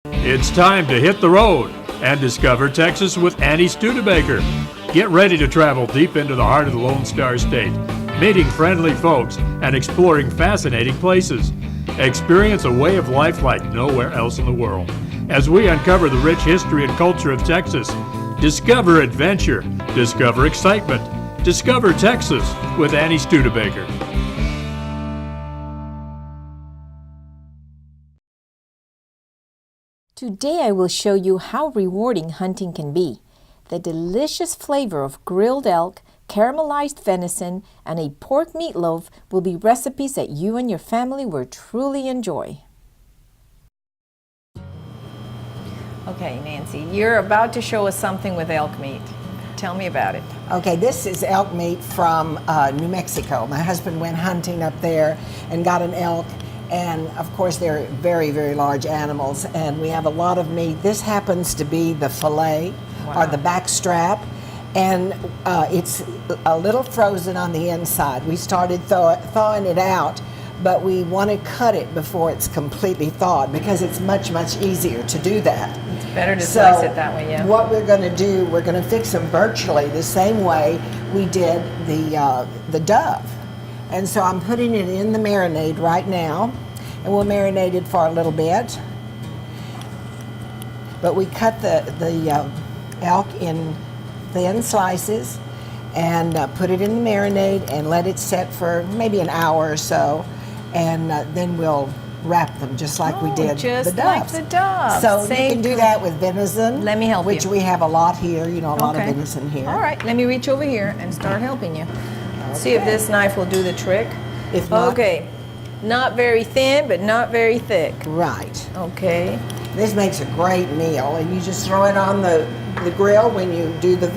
It's time to hit the road and discover Texas with Annie Studebaker. Get ready to travel deep into the heart of the Lone Star State, meeting friendly folks and exploring fascinating places. Experience a way of life like nowhere else in the world as we uncover the rich history and culture of Texas. Discover adventure, discover excitement, discover Texas with Annie Studebaker. Today I will show you how rewarding hunting can be. The delicious flavor of grilled elk, caramelized venison, and a pork meatloaf will be recipes that you and your family will truly enjoy. Okay, Nancy, you're about to show us something with elk meat. Tell me about it. Okay, this is elk meat from New Mexico. My husband went hunting up there and got an elk. And of course, they're very, very large animals, and we have a lot of meat. This happens to be the fillet, or the back strap, and it's a little frozen on the inside. We started thawing it out, but we want to cut it before it's completely thawed because it's much, much easier to do that. It's better to slice it that way, yeah. What we're going to do, we're going to fix them virtually the same way we did the dove. And so I'm putting it in the marinade right now, and we'll marinate it for a little bit. But we cut the elk in thin slices and put it in the marinade and let it set for maybe an hour or so, and then we'll wrap them just like we did just the doves. like the doves. So you can do that with venison. Let me help which you. we have a lot here, a lot of venison here. All right, let me reach over here and start helping you. See if this knife will do the trick. If not, okay, not very thin, but not very thick. Right. Okay. This makes a great meal, and you just throw it on the grill when you do the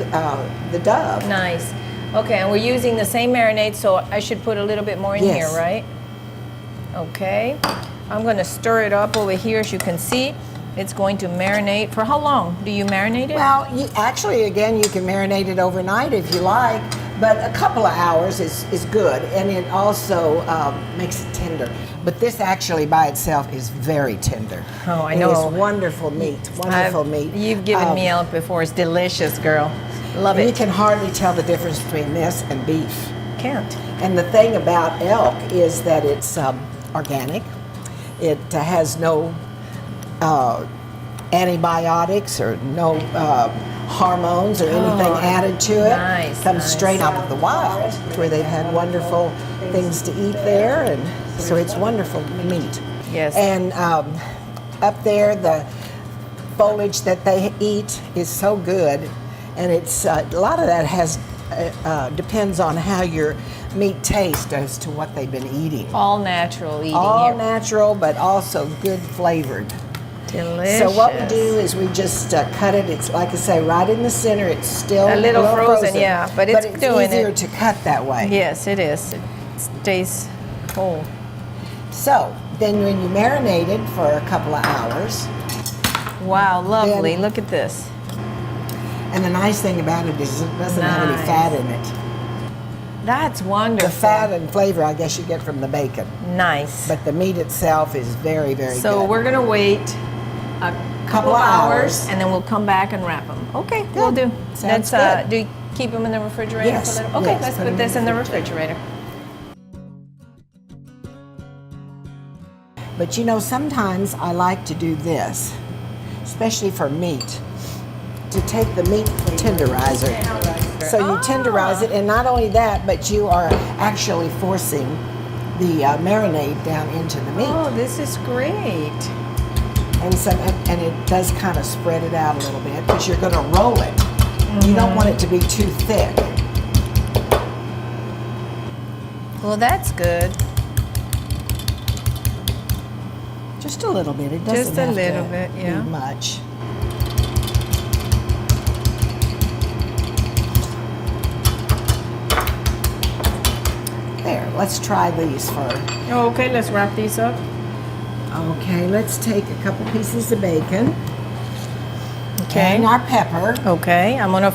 dove. Nice. Okay, and we're using the same marinade, so I should put a little bit more in here, right? Okay. I'm going to stir it up over here. As you can see, it's going to marinate. For how long do you marinate it? Well, actually, again, you can marinate it overnight if you like. But a couple of hours is good, and it also makes it tender. But this actually by itself is very tender. Oh, I know. It is wonderful meat, wonderful meat. You've given me elk before. It's delicious, girl. Love it. You can hardly tell the difference between this and beef. Can't. And the thing about elk is that it's organic. It has no antibiotics or no hormones or anything added to it. Nice. Comes straight out of the wild, where they've had wonderful things to eat there, and so it's wonderful meat. Yes. And up there, the foliage that they eat is so good, and it's a lot of that has depends on how your meat tastes as to what they've been eating. All natural eating All here. natural, but also good flavored. Delicious. So what we do is we just cut it. It's like I say, right in the center. It's still a little frozen, yeah, but it's doing easier it. to cut that way. Yes, it is. It stays whole. So then, when you marinate it for a couple of hours. Wow, lovely. Look at this. And the nice thing about it is it doesn't have any fat in it. That's wonderful. The fat and flavor, I guess, you get from the bacon. Nice. But the meat itself is very, very good. So we're going to wait a couple of hours, and then we'll come back and wrap them. Okay, Good. we'll do. Sounds good. Do you keep them in the refrigerator? Yes. For a little? Okay, Yes, let's put put them this in the refrigerator. refrigerator. But sometimes I like to do this, especially for meat, to take the meat tenderizer. So you tenderize it, and not only that, but you are actually forcing the marinade down into the meat. Oh, this is great. And it does kind of spread it out a little bit, because you're going to roll it. You don't want it to be too thick. Well, that's good. Just a little bit. It doesn't Just a have little to bit, yeah. be much. There, let's try these first. Okay, let's wrap these up. Okay, let's take a couple pieces of bacon. Okay. And our pepper. Okay, I'm gonna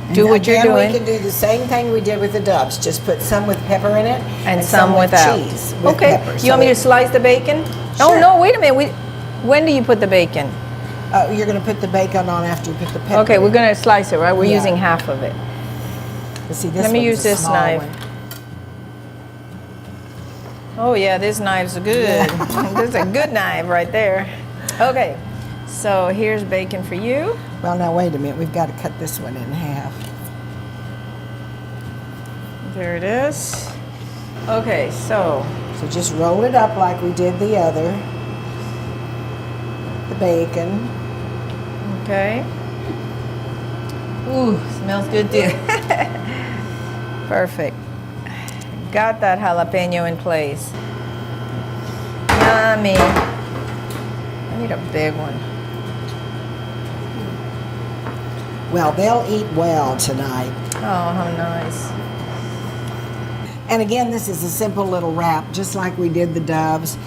And do what you're again, doing. we can do the same thing we did with the doves. Just put some with pepper in it And some with without. cheese with Okay, pepper. you want me to slice the bacon? Oh, Sure. no, wait a minute. When do you put the bacon? You're going to put the bacon on after you put the pepper. Okay, we're going to slice it, right? We're Yeah. using half of it. See, this Let me one's use a this small knife. one. Oh yeah, this knife's good. This is a good knife right there. Okay, so here's bacon for you. Well, now wait a minute. We've got to cut this one in half. There it is. Okay, so So just roll it up like we did the other. The bacon. okay. Ooh, smells good too. Perfect. Got that jalapeno in place. Yummy. I need a big one. Well, they'll eat well tonight. Oh, how nice. And again, this is a simple little wrap, just like we did the doves,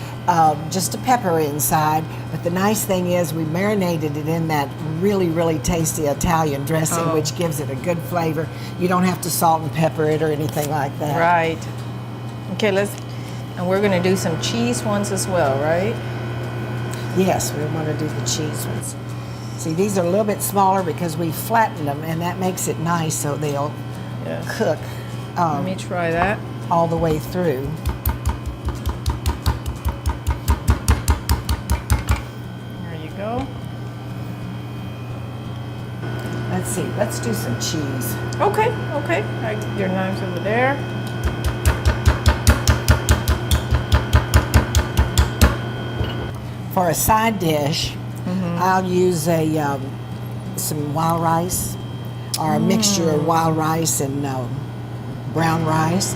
just a pepper inside. But the nice thing is we marinated it in that really, really tasty Italian dressing, which gives it a good flavor. You don't have to salt and pepper it or anything like that. Right. Okay, and we're gonna do some cheese ones as well, right? Yes, we want to do the cheese ones. See, these are a little bit smaller because we flattened them, and that makes it nice so they'll cook Let me try that. all the way through. There you go. Let's see, let's do some cheese. Okay. Your knives over there. For a side dish, I'll use some wild rice or a mixture of wild rice and brown rice,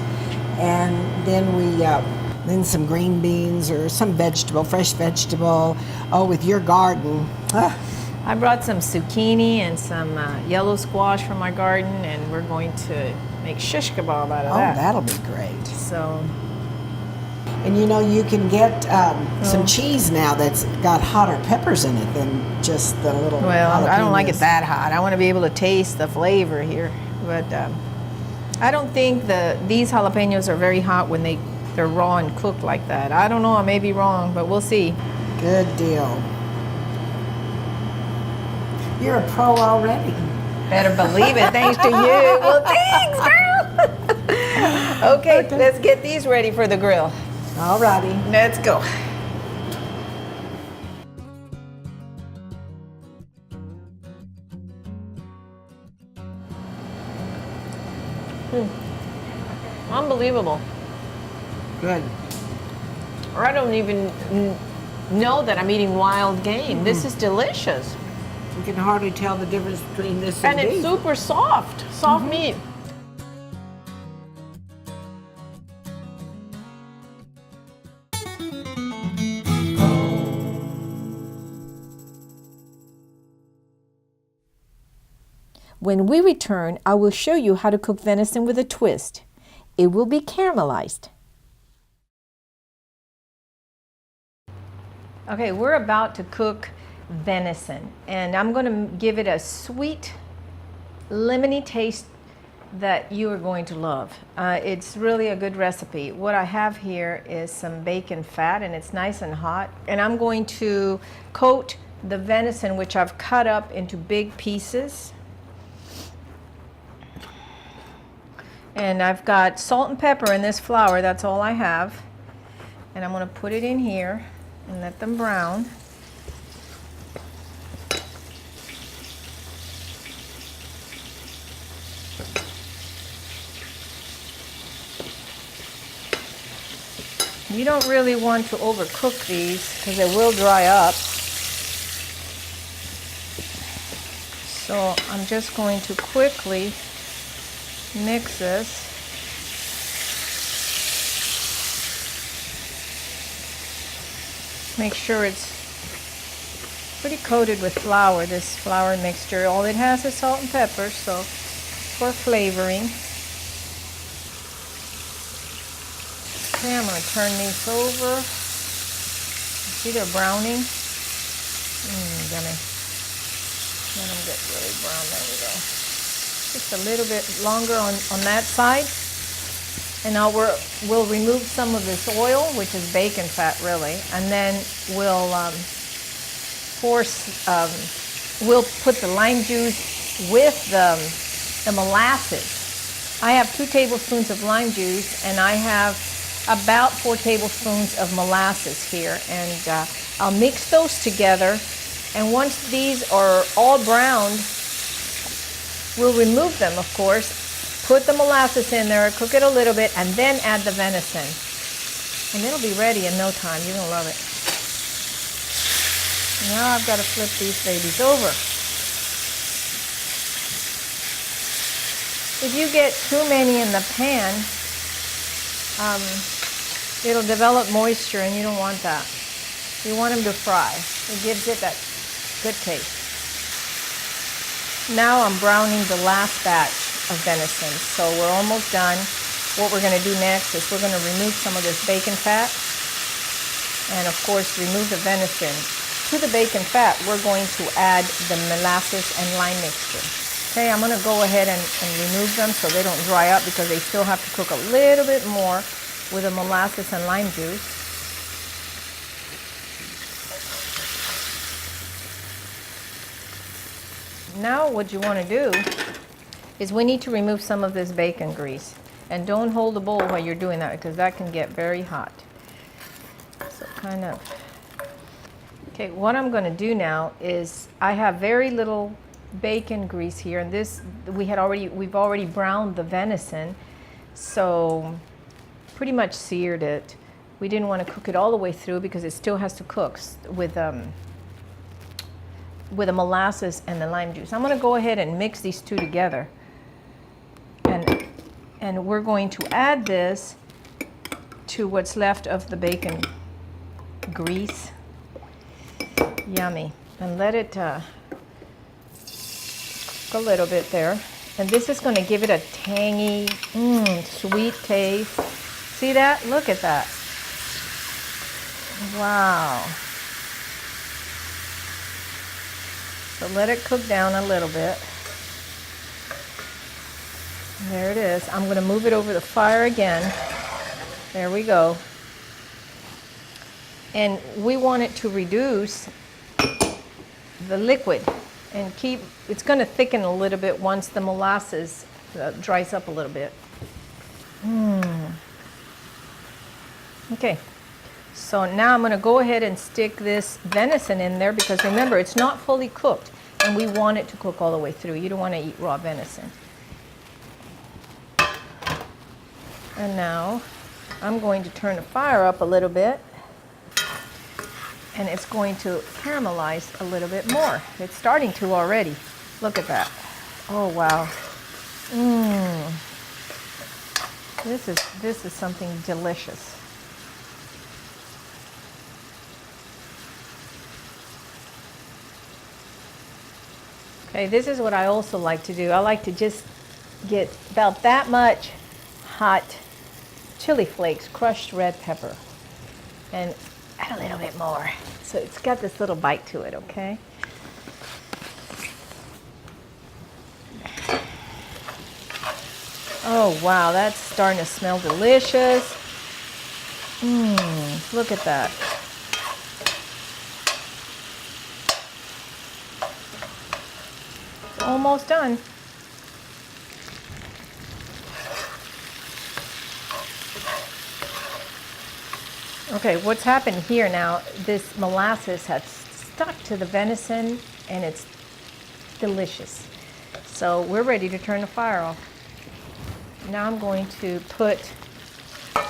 and then some green beans or some vegetable, fresh vegetable. Oh, with your garden. I brought some zucchini and some yellow squash from my garden, and we're going to make shish kebab out of that. That'll be great. So, And you know, you can get some cheese now that's got hotter peppers in it than just the little well, I don't like it jalapenos. that hot. I want to be able to taste the flavor here, but I don't think these jalapenos are very hot when they're raw and cooked like that. I don't know. I may be wrong, but we'll see. Good deal. You're a pro already. Better believe it. Thanks to you. Well, thanks, girl. Okay, let's get these ready for the grill. All righty. Let's go. Unbelievable. Good. Or I don't even know that I'm eating wild game. This is delicious. You can hardly tell the difference between this and And it's beef. super soft meat. When we return, I will show you how to cook venison with a twist. It will be caramelized. Okay, we're about to cook venison, and I'm going to give it a sweet, lemony taste that you are going to love. It's really a good recipe. What I have here is some bacon fat, and it's nice and hot. And I'm going to coat the venison, which I've cut up into big pieces. And I've got salt and pepper in this flour, that's all I have. And I'm going to put it in here and let them brown. You don't really want to overcook these because they will dry up. So I'm just going to quickly mix this. Make sure it's pretty coated with flour, this flour mixture. All it has is salt and pepper, so for flavoring. Okay, I'm going to turn these over. See, they're browning. Yummy. Let them get really brown. There we go. Just a little bit longer on that side. And now we'll remove some of this oil, which is bacon fat really, and then we'll course, we'll put the lime juice with the molasses. I have 2 tablespoons of lime juice, and I have about 4 tablespoons of molasses here, and I'll mix those together. And once these are all browned, we'll remove them, of course, put the molasses in there, cook it a little bit, and then add the venison. And it'll be ready in no time. You're gonna love it. Now I've got to flip these babies over. If you get too many in the pan, it'll develop moisture, and you don't want that. You want them to fry. It gives it that good taste. Now I'm browning the last batch of venison, so we're almost done. What we're going to do next is we're going to remove some of this bacon fat, and of course remove the venison. To the bacon fat, we're going to add the molasses and lime mixture. Okay, I'm going to go ahead and remove them so they don't dry up, because they still have to cook a little bit more with the molasses and lime juice. Now what you want to do is we need to remove some of this bacon grease. And don't hold the bowl while you're doing that, because that can get very hot. So kind of. Okay, what I'm going to do now is I have very little bacon grease here, and this we've already browned the venison, so pretty much seared it. We didn't want to cook it all the way through because it still has to cook with the molasses and the lime juice. I'm going to go ahead and mix these two together, and we're going to add this to what's left of the bacon grease. Yummy. And let it cook a little bit there. And this is going to give it a tangy, sweet taste. See that? Look at that. Wow. So let it cook down a little bit. There it is. I'm going to move it over the fire again. There we go. And we want it to reduce the liquid and it's going to thicken a little bit once the molasses dries up a little bit. Okay, so now I'm going to go ahead and stick this venison in there, because remember, it's not fully cooked and we want it to cook all the way through. You don't want to eat raw venison. And now I'm going to turn the fire up a little bit, and it's going to caramelize a little bit more. It's starting to already. Look at that. Oh, wow. This is something delicious. Okay, this is what I also like to do. I like to just get about that much hot chili flakes, crushed red pepper, and add a little bit more. So it's got this little bite to it, okay? Oh, wow, that's starting to smell delicious. Look at that. It's almost done. Okay, what's happened here now, this molasses has stuck to the venison and it's delicious. So we're ready to turn the fire off. Now I'm going to put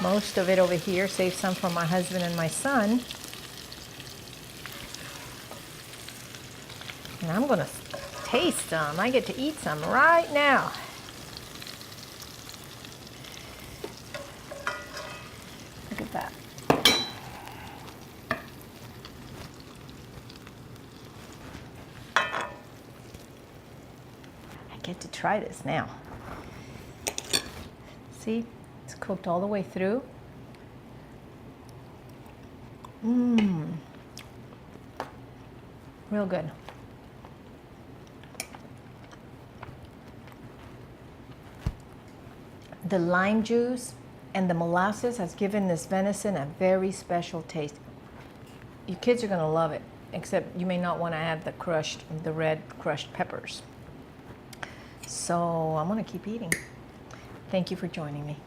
most of it over here, save some for my husband and my son. And I'm going to taste some. I get to eat some right now. Look at that. Get to try this now. See, it's cooked all the way through. Real good. The lime juice and the molasses has given this venison a very special taste. Your kids are going to love it. except you may not want to add the red crushed peppers. So I'm going to keep eating. Thank you for joining me.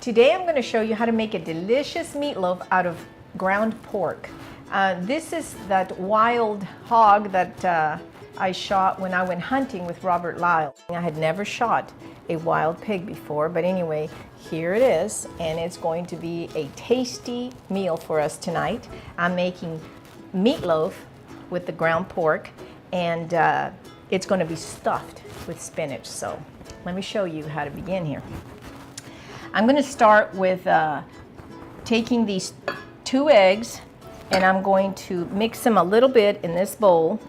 Today I'm going to show you how to make a delicious meatloaf out of ground pork. This is that wild hog that I shot when I went hunting with Robert Lyle. I had never shot a wild pig before, but anyway, here it is, and it's going to be a tasty meal for us tonight. I'm making meatloaf with the ground pork, and it's going to be stuffed with spinach. So let me show you how to begin here. I'm going to start with taking these 2 eggs, and I'm going to mix them a little bit in this bowl.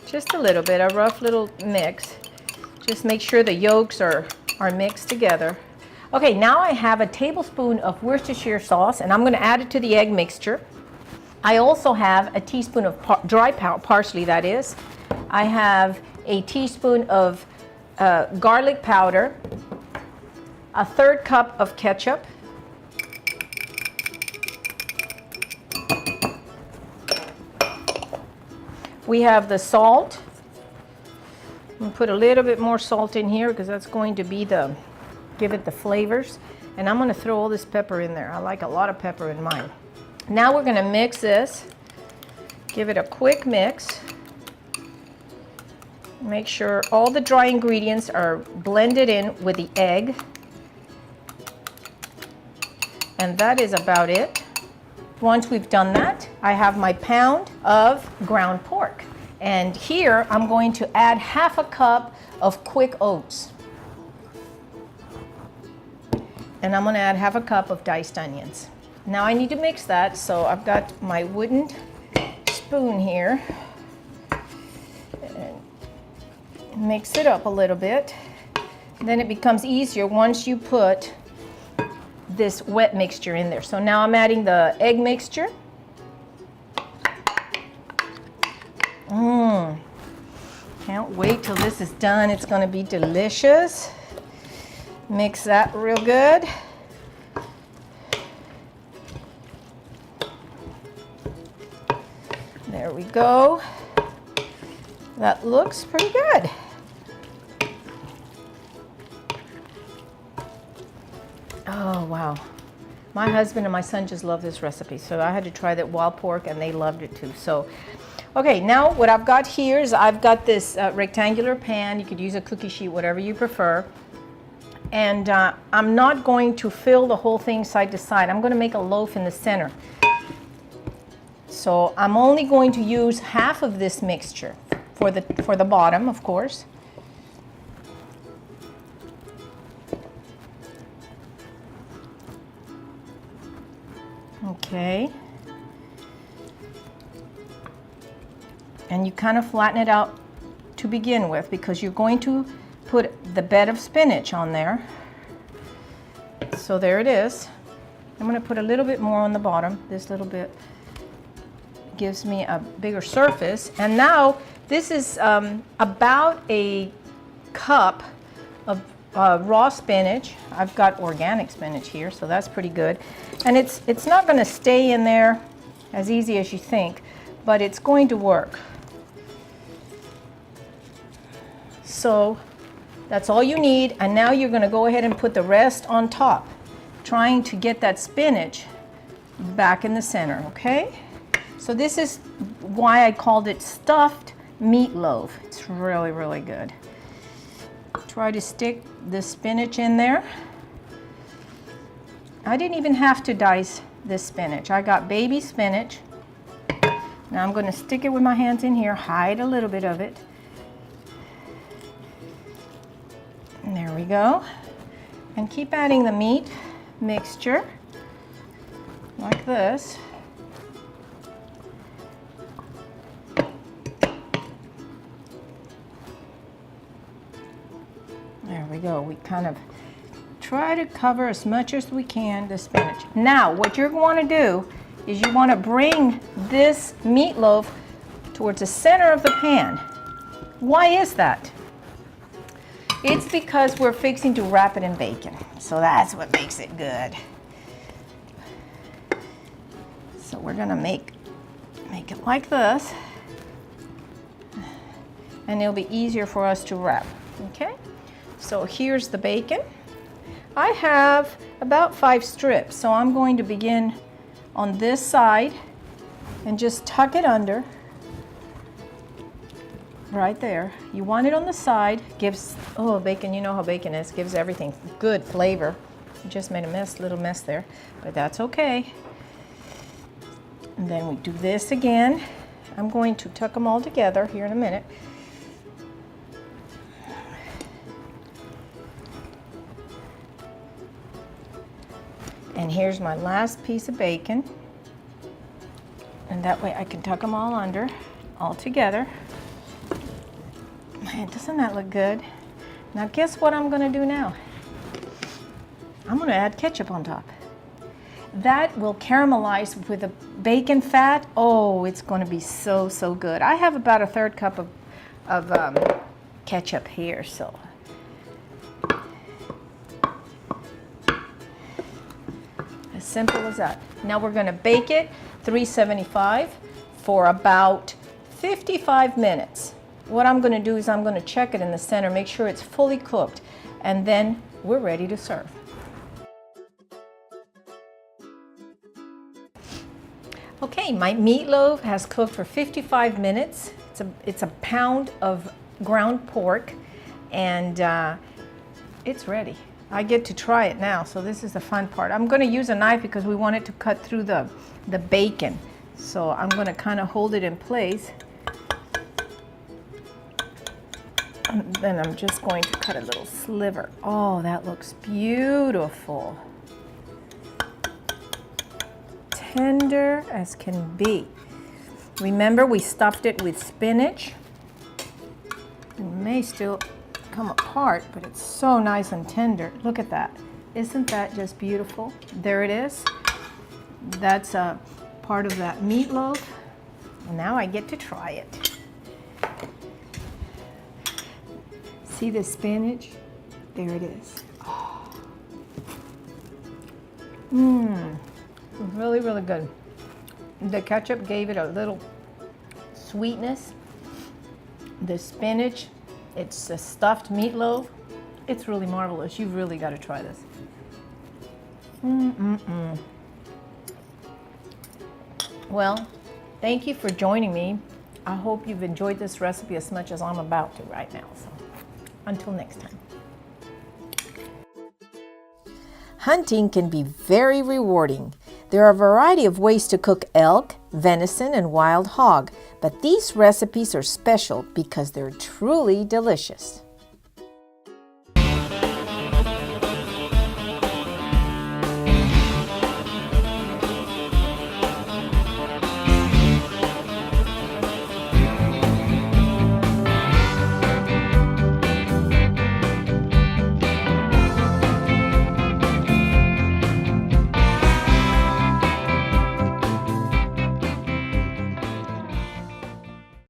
Just a little bit, a rough little mix. Just make sure the yolks are mixed together. Okay, now I have a tablespoon of Worcestershire sauce, and I'm going to add it to the egg mixture. I also have a teaspoon of dry parsley, that is. I have a teaspoon of garlic powder, a 1/3 cup of ketchup, we have the salt. I'm going to put a little bit more salt in here because that's going to be give it the flavors. And I'm going to throw all this pepper in there. I like a lot of pepper in mine. Now we're going to mix this, give it a quick mix. Make sure all the dry ingredients are blended in with the egg. And that is about it. Once we've done that, I have my pound of ground pork. And here I'm going to add 1/2 cup of quick oats. And I'm going to add 1/2 cup of diced onions. Now I need to mix that, so I've got my wooden spoon here. Mix it up a little bit. Then it becomes easier once you put this wet mixture in there. So now I'm adding the egg mixture. Can't wait till this is done. It's going to be delicious. Mix that real good. There we go. That looks pretty good. Oh, wow. My husband and my son just love this recipe, so I had to try that wild pork, and they loved it too. So, okay, now what I've got here is I've got this rectangular pan. You could use a cookie sheet, whatever you prefer. And I'm not going to fill the whole thing side to side. I'm going to make a loaf in the center. So I'm only going to use 1/2 of this mixture for the bottom, of course. Okay. And you kind of flatten it out to begin with because you're going to put the bed of spinach on there. So there it is. I'm going to put a little bit more on the bottom. This little bit gives me a bigger surface. And now this is about a cup of raw spinach. I've got organic spinach here, so that's pretty good. And it's not going to stay in there as easy as you think, but it's going to work. So that's all you need, and now you're going to go ahead and put the rest on top, trying to get that spinach back in the center, okay? So this is why I called it stuffed meatloaf. It's really, really good. Try to stick the spinach in there. I didn't even have to dice this spinach. I got baby spinach. Now I'm going to stick it with my hands in here, hide a little bit of it. And there we go. And keep adding the meat mixture like this. There we go. We kind of try to cover as much as we can the spinach. Now, what you're going to do is you want to bring this meatloaf towards the center of the pan. Why is that? It's because we're fixing to wrap it in bacon. So that's what makes it good. So we're gonna make it like this. And it'll be easier for us to wrap, okay? So here's the bacon. I have about 5 strips, so I'm going to begin on this side and just tuck it under right there. You want it on the side, gives, oh, bacon, you know how bacon is, gives everything good flavor. You just made a little mess there, but that's okay. And then we do this again. I'm going to tuck them all together here in a minute. And here's my last piece of bacon. And that way I can tuck them all under, all together. Man, doesn't that look good? Now guess what I'm gonna do now? I'm gonna add ketchup on top. That will caramelize with the bacon fat. Oh, it's gonna be so, so good. I have about a 1/3 cup of ketchup here, so. As simple as that. Now we're gonna bake it 375 for about 55 minutes. What I'm gonna do is I'm gonna check it in the center, make sure it's fully cooked, and then we're ready to serve. Okay, my meatloaf has cooked for 55 minutes. It's a pound of ground pork, and it's ready. I get to try it now, so this is the fun part. I'm gonna use a knife because we want it to cut through the bacon. So I'm gonna kind of hold it in place. And then I'm just going to cut a little sliver. Oh, that looks beautiful. Tender as can be. Remember, we stuffed it with spinach. It may still come apart, but it's so nice and tender. Look at that. Isn't that just beautiful? There it is. That's a part of that meatloaf. And now I get to try it. See the spinach? There it is. Oh. Really, really good. The ketchup gave it a little sweetness. The spinach, it's a stuffed meatloaf. It's really marvelous. You've really got to try this. Well, thank you for joining me. I hope you've enjoyed this recipe as much as I'm about to right now. So, until next time. Hunting can be very rewarding. There are a variety of ways to cook elk, venison, and wild hog, but these recipes are special because they're truly delicious.